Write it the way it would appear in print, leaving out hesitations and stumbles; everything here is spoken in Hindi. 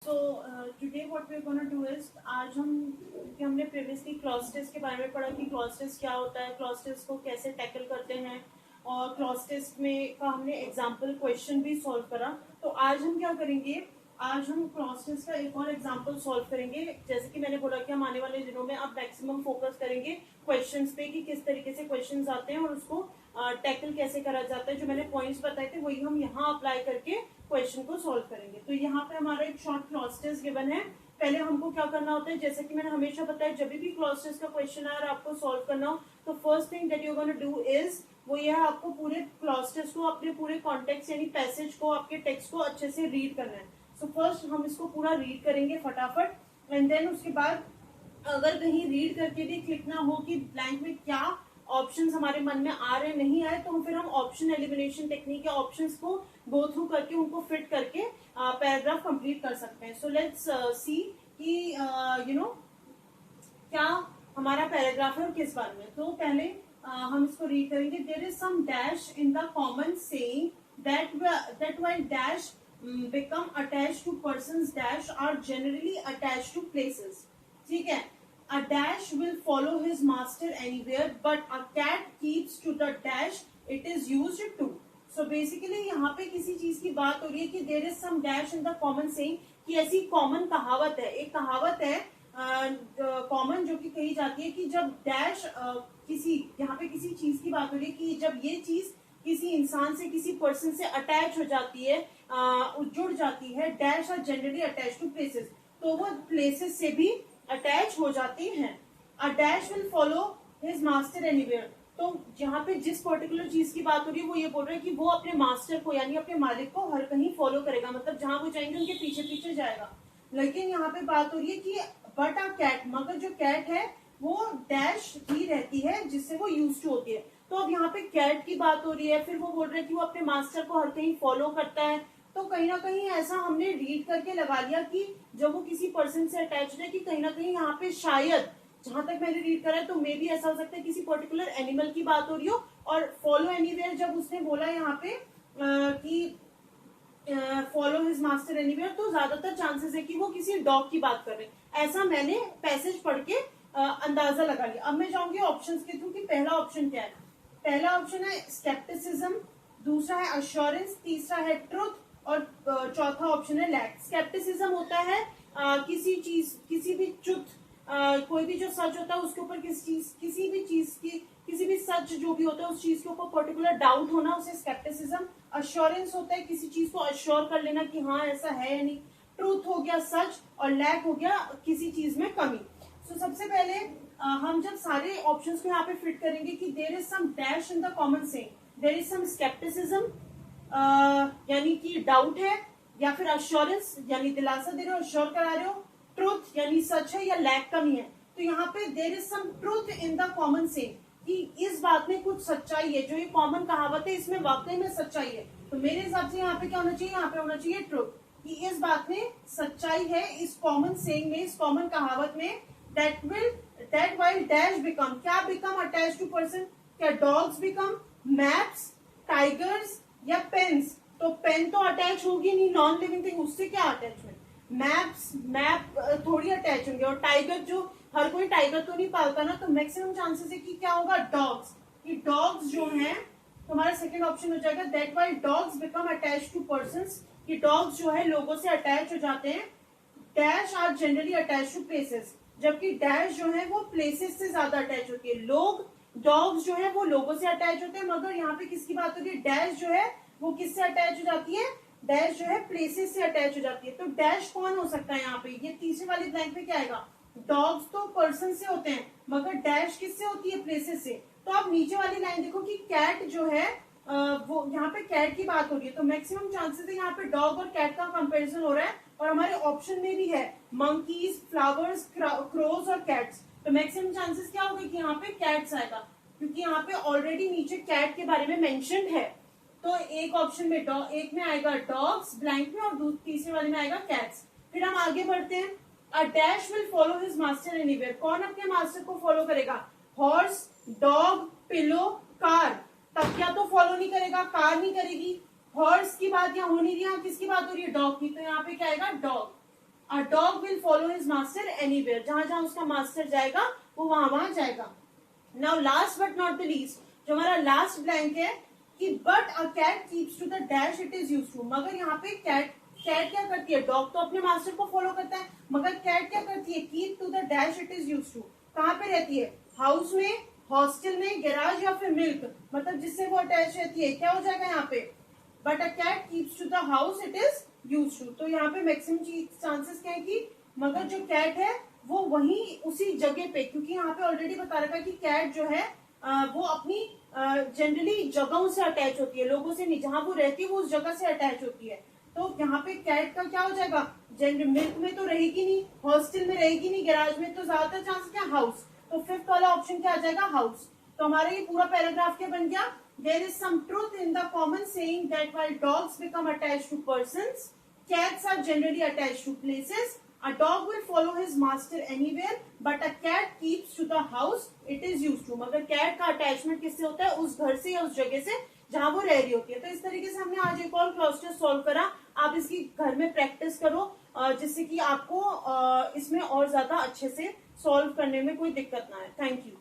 So today what we're gonna do is आज हम क्योंकि हमने प्रीवियसली क्लॉज टेस्ट के बारे में पढ़ा कि क्लॉज टेस्ट क्या होता है, क्लॉज टेस्ट को कैसे टैकल करते हैं और क्लॉज टेस्ट में का हमने एग्जाम्पल क्वेश्चन भी सॉल्व करा। तो आज हम क्या करेंगे, आज हम क्लॉज टेस्ट का एक और एग्जाम्पल सॉल्व करेंगे। जैसे कि मैंने बोला कि हम आने वाले दिनों में अब मैक्सिमम फोकस करेंगे क्वेश्चंस पे कि किस तरीके से क्वेश्चंस आते हैं और उसको टैकल कैसे करा जाता है। जो मैंने पॉइंट्स बताए थे वही हम यहाँ अप्लाई करके क्वेश्चन को सॉल्व करेंगे। तो यहाँ पे हमारा एक शॉर्ट क्लॉज टेस्ट गिवन है। पहले हमको क्या करना होता है, जैसे कि मैंने हमेशा बताया, जब भी क्लॉज टेस्ट का क्वेश्चन आए और आपको सॉल्व करना हो तो first thing that you gonna do is वो ये है, आपको पूरे क्लॉज टेस्ट को, अपने पूरे कॉन्टेक्स्ट यानी पैसेज को, आपके टेक्स्ट को अच्छे से रीड करना है। सो फर्स्ट हम इसको पूरा रीड करेंगे फटाफट, एंड देन उसके बाद अगर कहीं रीड करके भी क्लिक ना हो कि ब्लैंक में क्या ऑप्शंस हमारे मन में आ रहे नहीं आए, तो फिर हम ऑप्शन एलिमिनेशन टेक्निक या ऑप्शंस को गो थ्रू करके उनको फिट करके पैराग्राफ कंप्लीट कर सकते हैं। सो लेट्स सी कि क्या हमारा पैराग्राफ है और किस बारे में। तो पहले हम इसको रीड करेंगे। There is some dash in the common saying that when dash become attached to persons dash are generally attached to places। ठीक है, a dash will follow his master anywhere but a cat keeps to the dash it is used to। so basically यहाँ पे किसी चीज की बात हो रही है कि there is some dash in the common saying, कि ऐसी कॉमन कहावत है, एक कहावत है कॉमन जो कि कही जाती है कि जब डैश किसी, यहाँ पे किसी चीज की बात हो रही है कि जब ये चीज किसी इंसान से, किसी पर्सन से अटैच हो जाती है, जुड़ जाती है, dash are generally attach to places, तो वो प्लेसेस से भी अटैच हो जाती हैं। A dash will follow his master anywhere. तो यहाँ पे जिस पर्टिकुलर चीज की बात हो रही है वो ये बोल रहे हैं कि वो अपने मास्टर को यानी अपने मालिक को हर कहीं फॉलो करेगा, मतलब जहां वो जाएंगे उनके पीछे पीछे जाएगा। लेकिन यहाँ पे बात हो रही है कि बट अ कैट, मगर जो कैट है वो डैश ही रहती है जिससे वो यूज टू होती है। तो अब यहाँ पे कैट की बात हो रही है, फिर वो बोल रहे हैं कि वो अपने मास्टर को हर कहीं फॉलो करता है। तो कहीं ना कहीं ऐसा हमने रीड करके लगा लिया कि जब वो किसी पर्सन से अटैच है, कि कहीं ना कहीं यहाँ पे शायद, जहां तक मैंने रीड करा है, तो मे भी ऐसा हो सकता है किसी पर्टिकुलर एनिमल की बात हो रही हो। और फॉलो एनीवेयर जब उसने बोला यहाँ पे कि फॉलो हिज मास्टर एनीवेयर, तो ज्यादातर चांसेस है कि वो किसी डॉग की बात कर रहे हैं। ऐसा मैंने पैसेज पढ़ के अंदाजा लगा लिया। अब मैं जाऊंगी ऑप्शंस के थ्रू कि पहला ऑप्शन क्या है। पहला ऑप्शन है स्केप्टिसिज्म, दूसरा है अश्योरेंस, तीसरा है ट्रुथ और चौथा ऑप्शन है लैक। स्केप्टिसिज्म होता है किसी चीज, किसी भी ट्रुथ, कोई भी जो सच होता है उसके ऊपर किसी भी चीज की, किसी भी सच जो भी होता है उस चीज के ऊपर पर्टिकुलर डाउट होना, उसे स्केप्टिसिज्म। अश्योरेंस होता है किसी चीज को अश्योर कर लेना कि हाँ ऐसा है या नहीं। ट्रूथ हो गया सच, और लैक हो गया किसी चीज में कमी। सो सबसे पहले हम जब सारे ऑप्शंस को यहाँ पे फिट करेंगे कि there is some dash in the common saying, there is some scepticism यानी कि डाउट है, या फिर अश्योरेंस यानी दिलासा दे रहे हो, अश्योर करा रहे हो, ट्रूथ यानी सच है, या लैक कमी है। तो यहाँ पे there is some truth in the common saying, कि इस बात में कुछ सच्चाई है, जो ये कॉमन कहावत है इसमें वाकई में सच्चाई है। तो मेरे हिसाब से यहाँ पे क्या होना चाहिए, यहाँ पे होना चाहिए ट्रूथ, कि इस बात में सच्चाई है, इस कॉमन सेइंग में, इस कॉमन कहावत में। that while dash become, क्या become attached to person, क्या dogs become, maps, tigers या pens। तो पेन तो अटैच होगी नहीं, नॉन लिविंग थिंग, उससे क्या अटैचमेंट। मैप थोड़ी अटैच होंगे, और टाइगर, जो हर कोई टाइगर तो नहीं पालता ना, तो मैक्सिमम चांसेस है कि क्या होगा, डॉग्स। कि डॉग्स जो हैं, तो हमारा सेकंड ऑप्शन हो जाएगा that while dogs become attach to persons, कि डॉग्स जो है लोगों से अटैच हो जाते हैं। Dash are generally attach to places, जबकि डैश जो है वो प्लेसेस से ज्यादा अटैच होती है। लोग, डॉग्स जो है वो लोगों से अटैच होते हैं, मगर यहाँ पे किसकी बात हो रही है, डैश जो है वो किससे अटैच हो जाती है, डैश जो है प्लेसेस से अटैच हो जाती है। तो डैश कौन हो सकता है यहाँ पे, ये तीसरे वाली ब्लैंक में क्या आएगा, डॉग्स तो पर्सन से होते हैं, मगर डैश किससे होती है, प्लेसेस से। तो आप नीचे वाली लाइन देखो कि कैट जो है वो, यहाँ पे कैट की बात हो रही है, तो मैक्सिमम चांसेस है यहाँ पे डॉग और कैट का कंपैरिजन हो रहा है। और हमारे ऑप्शन में भी है मंकीज, फ्लावर्स, क्रोज और कैट्स, तो मैक्सिमम चांसेस क्या होगा कि यहाँ पे कैट्स आएगा, क्योंकि यहाँ पे ऑलरेडी नीचे कैट के बारे में मेंशन्ड है। तो एक ऑप्शन में एक में आएगा डॉग्स ब्लैंक में, और तीसरे वाले में आएगा कैट्स। फिर हम आगे बढ़ते हैं। A dash will follow his master anywhere, कौन अपने मास्टर को फॉलो करेगा, हॉर्स, डॉग, पिलो, कार। तकिया तो फॉलो नहीं करेगा, कार नहीं करेगी। हॉर्स की बात यहाँ हो नहीं रही है, किसकी बात हो रही है, डॉग की, तो यहाँ पे क्या आएगा, dog. A dog will follow his master anywhere. जहां जहां उसका मास्टर जाएगा वो वहां वहां जाएगा. Now last but not the least, जो हमारा लास्ट ब्लैंक है कि but a cat keeps to the dash it is used to. मगर यहाँ पे कैट क्या करती है? डॉग तो अपने मास्टर को फॉलो करता है, मगर कैट क्या करती है? Keep to the dash it is used to. कहाँ पे रहती है? हाउस में, हॉस्टल में, गैराज या फिर मिल्क, मतलब जिससे वो अटैच रहती है. क्या हो जाएगा यहाँ पे? But a cat keeps to the house it is used to. तो यहाँ पे मैक्सिमम चांसेस क्या है कि मगर जो कैट है वो वही उसी जगह पे, क्योंकि यहाँ पे ऑलरेडी बता रखा है कि कैट जो है वो अपनी जनरली जगहों से अटैच होती है, लोगों से नहीं. जहां वो रहती है वो उस जगह से अटैच होती है. तो यहाँ पे कैट का क्या हो जाएगा? जनरल मिल्क में तो रहेगी नहीं, हॉस्टल में रहेगी नहीं, गैराज में, तो ज्यादातर चांस क्या? हाउस. तो फिफ्थ वाला ऑप्शन क्या आ जाएगा? हाउस. तो हमारा ये पूरा पैराग्राफ क्या बन गया? There is some truth in the common saying that while dogs become attached to persons, cats are generally attached to places. A dog will follow his master anywhere, but a cat keeps to the house it is used to. मगर कैट का अटैचमेंट किससे होता है? उस घर से या उस जगह से जहां वो रह रही होती है. तो इस तरीके से हमने आज एक और क्लस्टर सॉल्व करा. आप इसकी घर में प्रैक्टिस करो जिससे कि आपको इसमें और ज्यादा अच्छे से सॉल्व करने में कोई दिक्कत ना आए. Thank you.